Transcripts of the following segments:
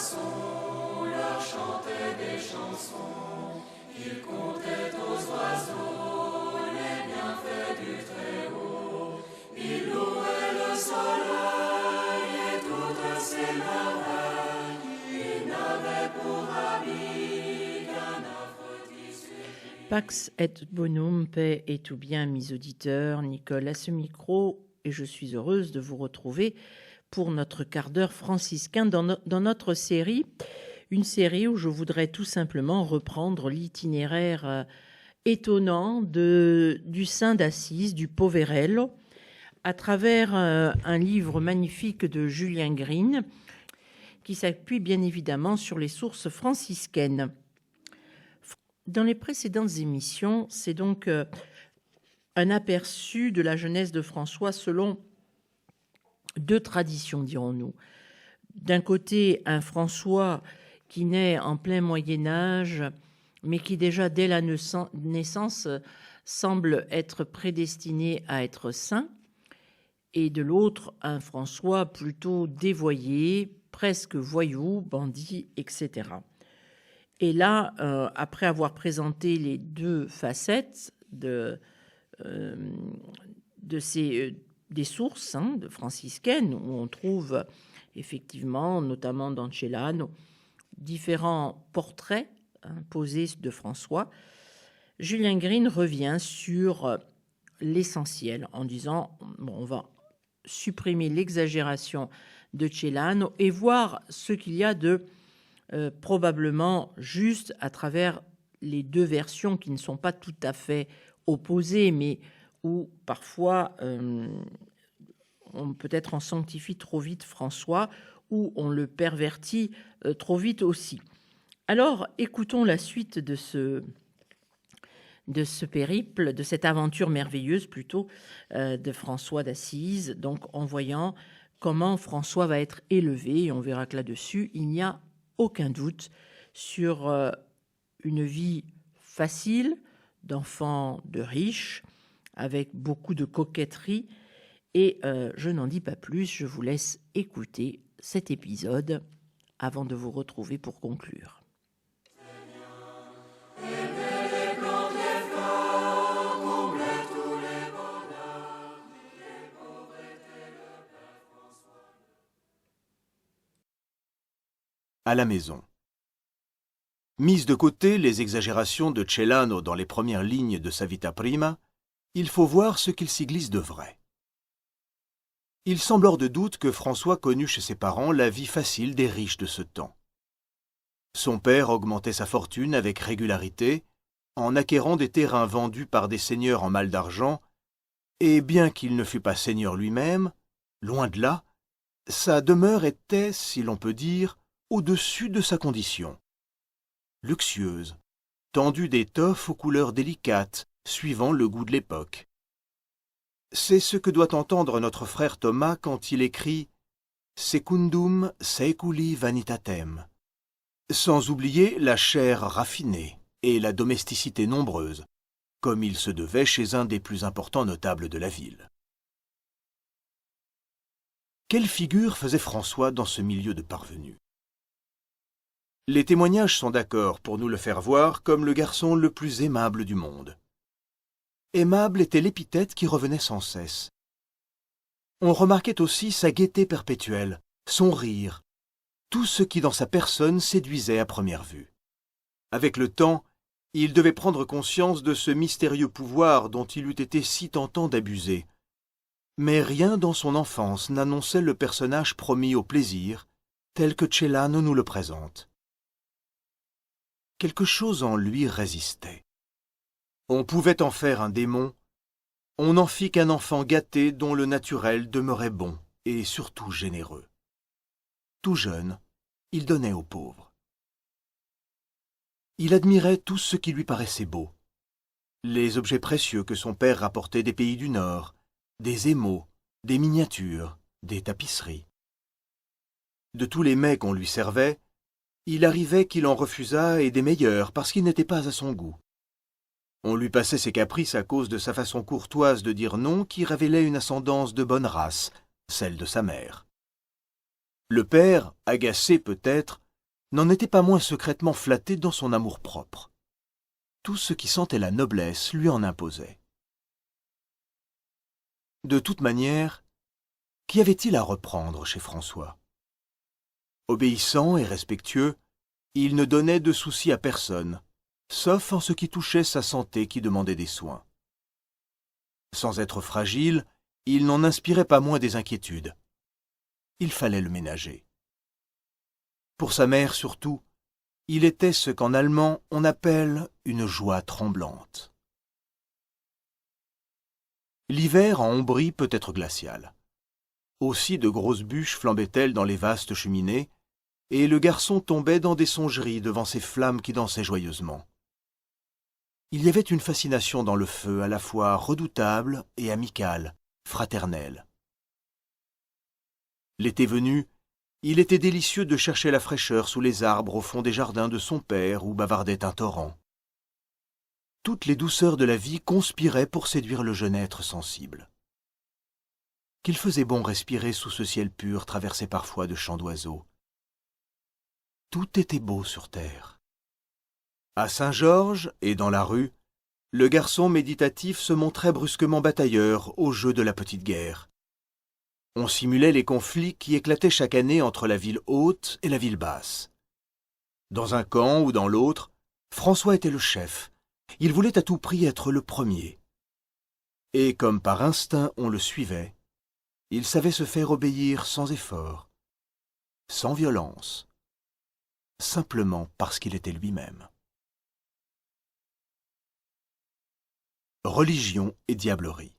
moissons, leur chantait des chansons. Il comptait aux oiseaux les bienfaits du Très-Haut. Il louait le soleil et toutes ses merveilles. Il n'avait pour habit qu'un aphrodisiaque. Pax et bonum, paix et tout bien, mes auditeurs. Nicole à ce micro, et je suis heureuse de vous retrouver pour notre quart d'heure franciscain dans notre série. Une série où je voudrais tout simplement reprendre l'itinéraire étonnant du saint d'Assise, du Poverello, à travers un livre magnifique de Julien Green, qui s'appuie bien évidemment sur les sources franciscaines. Dans les précédentes émissions, c'est donc un aperçu de la jeunesse de François selon deux traditions, dirons-nous. D'un côté, un François qui naît en plein Moyen-Âge, mais qui déjà dès la naissance semble être prédestiné à être saint, et de l'autre, un François plutôt dévoyé, presque voyou, bandit, etc. Et là, après avoir présenté les deux facettes des sources de franciscaines, où on trouve effectivement, notamment dans Celano, différents portraits posés de François, Julien Green revient sur l'essentiel en disant on va supprimer l'exagération de Celano et voir ce qu'il y a de probablement juste à travers les deux versions qui ne sont pas tout à fait opposées, mais où parfois on peut-être en sanctifie trop vite François, ou on le pervertit trop vite aussi. Alors, écoutons la suite de ce périple, de cette aventure merveilleuse plutôt, de François d'Assise, donc en voyant comment François va être élevé, et on verra que là-dessus, il n'y a aucun doute sur une vie facile d'enfant de riches, avec beaucoup de coquetterie, et je n'en dis pas plus, je vous laisse écouter cet épisode avant de vous retrouver pour conclure. À la maison. Mises de côté les exagérations de Celano dans les premières lignes de sa Vita Prima, il faut voir ce qu'il s'y glisse de vrai. Il semble hors de doute que François connut chez ses parents la vie facile des riches de ce temps. Son père augmentait sa fortune avec régularité, en acquérant des terrains vendus par des seigneurs en mal d'argent, et bien qu'il ne fût pas seigneur lui-même, loin de là, sa demeure était, si l'on peut dire, au-dessus de sa condition. Luxueuse, tendue d'étoffes aux couleurs délicates, suivant le goût de l'époque. C'est ce que doit entendre notre frère Thomas quand il écrit « Secundum saeculi vanitatem », sans oublier la chair raffinée et la domesticité nombreuse, comme il se devait chez un des plus importants notables de la ville. Quelle figure faisait François dans ce milieu de parvenus? Les témoignages sont d'accord pour nous le faire voir comme le garçon le plus aimable du monde. Aimable était l'épithète qui revenait sans cesse. On remarquait aussi sa gaieté perpétuelle, son rire, tout ce qui dans sa personne séduisait à première vue. Avec le temps, il devait prendre conscience de ce mystérieux pouvoir dont il eût été si tentant d'abuser. Mais rien dans son enfance n'annonçait le personnage promis au plaisir, tel que Celano nous le présente. Quelque chose en lui résistait. On pouvait en faire un démon, on n'en fit qu'un enfant gâté dont le naturel demeurait bon et surtout généreux. Tout jeune, il donnait aux pauvres. Il admirait tout ce qui lui paraissait beau. Les objets précieux que son père rapportait des pays du Nord, des émaux, des miniatures, des tapisseries. De tous les mets qu'on lui servait, il arrivait qu'il en refusât et des meilleurs parce qu'ils n'étaient pas à son goût. On lui passait ses caprices à cause de sa façon courtoise de dire non qui révélait une ascendance de bonne race, celle de sa mère. Le père, agacé peut-être, n'en était pas moins secrètement flatté dans son amour-propre. Tout ce qui sentait la noblesse lui en imposait. De toute manière, qu'y avait-il à reprendre chez François? Obéissant et respectueux, il ne donnait de soucis à personne, sauf en ce qui touchait sa santé qui demandait des soins. Sans être fragile, il n'en inspirait pas moins des inquiétudes. Il fallait le ménager. Pour sa mère surtout, il était ce qu'en allemand on appelle une joie tremblante. L'hiver en Ombrie peut être glacial. Aussi de grosses bûches flambaient-elles dans les vastes cheminées, et le garçon tombait dans des songeries devant ces flammes qui dansaient joyeusement. Il y avait une fascination dans le feu à la fois redoutable et amicale, fraternelle. L'été venu, il était délicieux de chercher la fraîcheur sous les arbres au fond des jardins de son père où bavardait un torrent. Toutes les douceurs de la vie conspiraient pour séduire le jeune être sensible. Qu'il faisait bon respirer sous ce ciel pur traversé parfois de chants d'oiseaux. Tout était beau sur terre. À Saint-Georges et dans la rue, le garçon méditatif se montrait brusquement batailleur au jeu de la petite guerre. On simulait les conflits qui éclataient chaque année entre la ville haute et la ville basse. Dans un camp ou dans l'autre, François était le chef. Il voulait à tout prix être le premier. Et comme par instinct on le suivait, il savait se faire obéir sans effort, sans violence, simplement parce qu'il était lui-même. Religion et diablerie.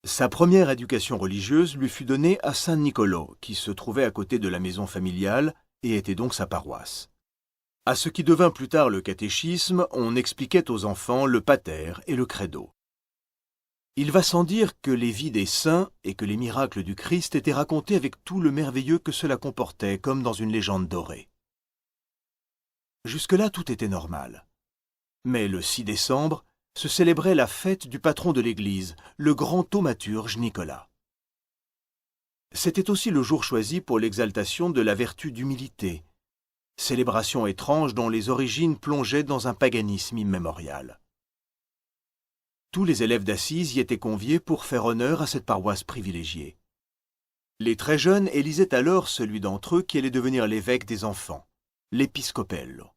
Sa première éducation religieuse lui fut donnée à Saint-Nicolo, qui se trouvait à côté de la maison familiale et était donc sa paroisse. À ce qui devint plus tard le catéchisme, on expliquait aux enfants le pater et le credo. Il va sans dire que les vies des saints et que les miracles du Christ étaient racontés avec tout le merveilleux que cela comportait, comme dans une légende dorée. Jusque-là, tout était normal. Mais le 6 décembre se célébrait la fête du patron de l'Église, le grand thaumaturge Nicolas. C'était aussi le jour choisi pour l'exaltation de la vertu d'humilité, célébration étrange dont les origines plongeaient dans un paganisme immémorial. Tous les élèves d'Assise y étaient conviés pour faire honneur à cette paroisse privilégiée. Les très jeunes élisaient alors celui d'entre eux qui allait devenir l'évêque des enfants, l'épiscopello.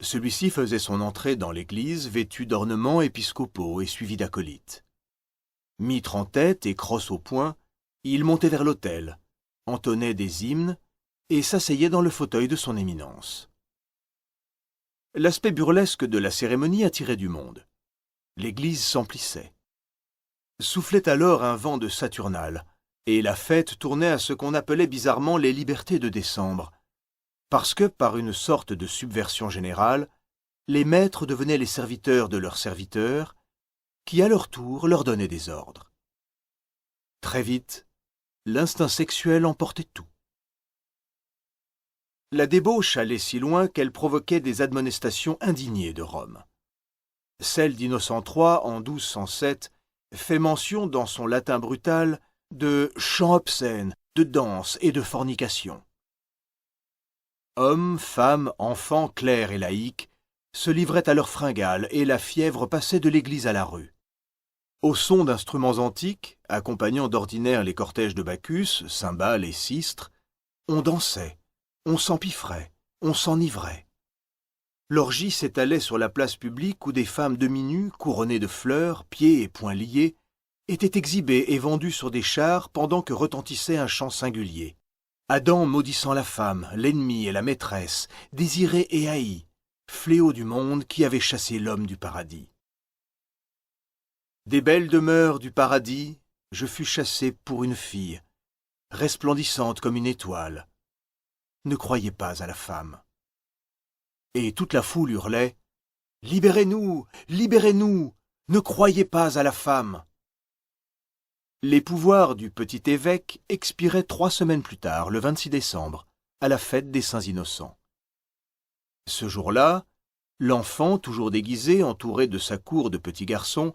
Celui-ci faisait son entrée dans l'église vêtu d'ornements épiscopaux et suivi d'acolytes. Mitre en tête et crosse au poing, il montait vers l'autel, entonnait des hymnes et s'asseyait dans le fauteuil de son éminence. L'aspect burlesque de la cérémonie attirait du monde. L'église s'emplissait. Soufflait alors un vent de Saturnale, et la fête tournait à ce qu'on appelait bizarrement les libertés de décembre, parce que, par une sorte de subversion générale, les maîtres devenaient les serviteurs de leurs serviteurs, qui à leur tour leur donnaient des ordres. Très vite, l'instinct sexuel emportait tout. La débauche allait si loin qu'elle provoquait des admonestations indignées de Rome. Celle d'Innocent III, en 1207, fait mention dans son latin brutal de chants obscènes, de danse et de fornication. Hommes, femmes, enfants, clercs et laïcs se livraient à leurs fringales et la fièvre passait de l'église à la rue. Au son d'instruments antiques, accompagnant d'ordinaire les cortèges de Bacchus, cymbales et sistres, on dansait, on s'empiffrait, on s'enivrait. L'orgie s'étalait sur la place publique où des femmes demi-nues, couronnées de fleurs, pieds et poings liés, étaient exhibées et vendues sur des chars pendant que retentissait un chant singulier. Adam maudissant la femme, l'ennemi et la maîtresse, désiré et haï, fléau du monde qui avait chassé l'homme du paradis. Des belles demeures du paradis, je fus chassé pour une fille, resplendissante comme une étoile. Ne croyez pas à la femme. Et toute la foule hurlait « Libérez-nous, libérez-nous, ne croyez pas à la femme !» Les pouvoirs du petit évêque expiraient 3 semaines plus tard, le 26 décembre, à la fête des Saints Innocents. Ce jour-là, l'enfant, toujours déguisé, entouré de sa cour de petits garçons,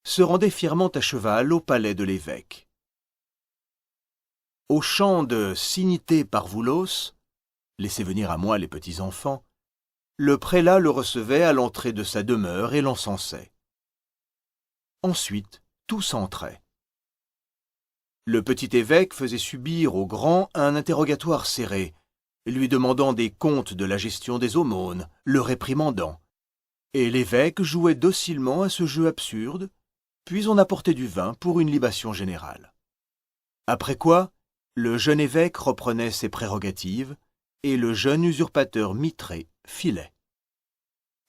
se rendait fièrement à cheval au palais de l'évêque. Au chant de Signite Parvulos, Laissez venir à moi les petits-enfants. Le prélat le recevait à l'entrée de sa demeure et l'encensait. Ensuite, tous entraient. Le petit évêque faisait subir au grand un interrogatoire serré, lui demandant des comptes de la gestion des aumônes, le réprimandant. Et l'évêque jouait docilement à ce jeu absurde, puis on apportait du vin pour une libation générale. Après quoi, le jeune évêque reprenait ses prérogatives, et le jeune usurpateur mitré filait.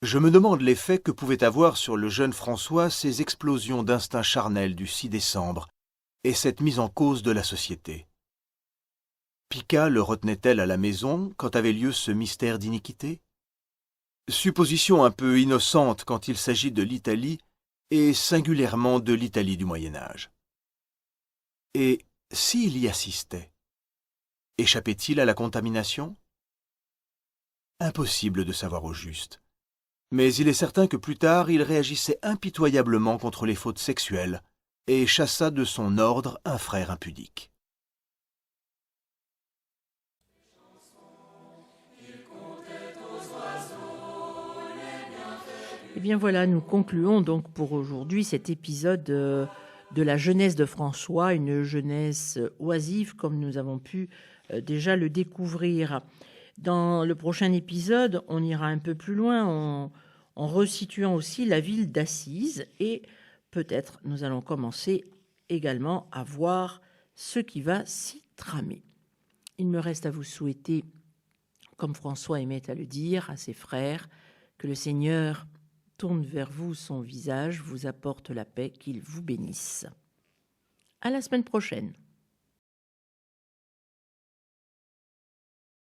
Je me demande l'effet que pouvaient avoir sur le jeune François ces explosions d'instinct charnel du 6 décembre et cette mise en cause de la société. Pica le retenait-elle à la maison quand avait lieu ce mystère d'iniquité? Supposition un peu innocente quand il s'agit de l'Italie et singulièrement de l'Italie du Moyen-Âge. Et s'il y assistait, échappait-il à la contamination? Impossible de savoir au juste. Mais il est certain que plus tard, il réagissait impitoyablement contre les fautes sexuelles et chassa de son ordre un frère impudique. Eh bien voilà, nous concluons donc pour aujourd'hui cet épisode de la jeunesse de François, une jeunesse oisive comme nous avons pu déjà le découvrir. Dans le prochain épisode, on ira un peu plus loin en resituant aussi la ville d'Assise et peut-être nous allons commencer également à voir ce qui va s'y tramer. Il me reste à vous souhaiter, comme François aimait à le dire à ses frères, que le Seigneur tourne vers vous son visage, vous apporte la paix, qu'il vous bénisse. À la semaine prochaine.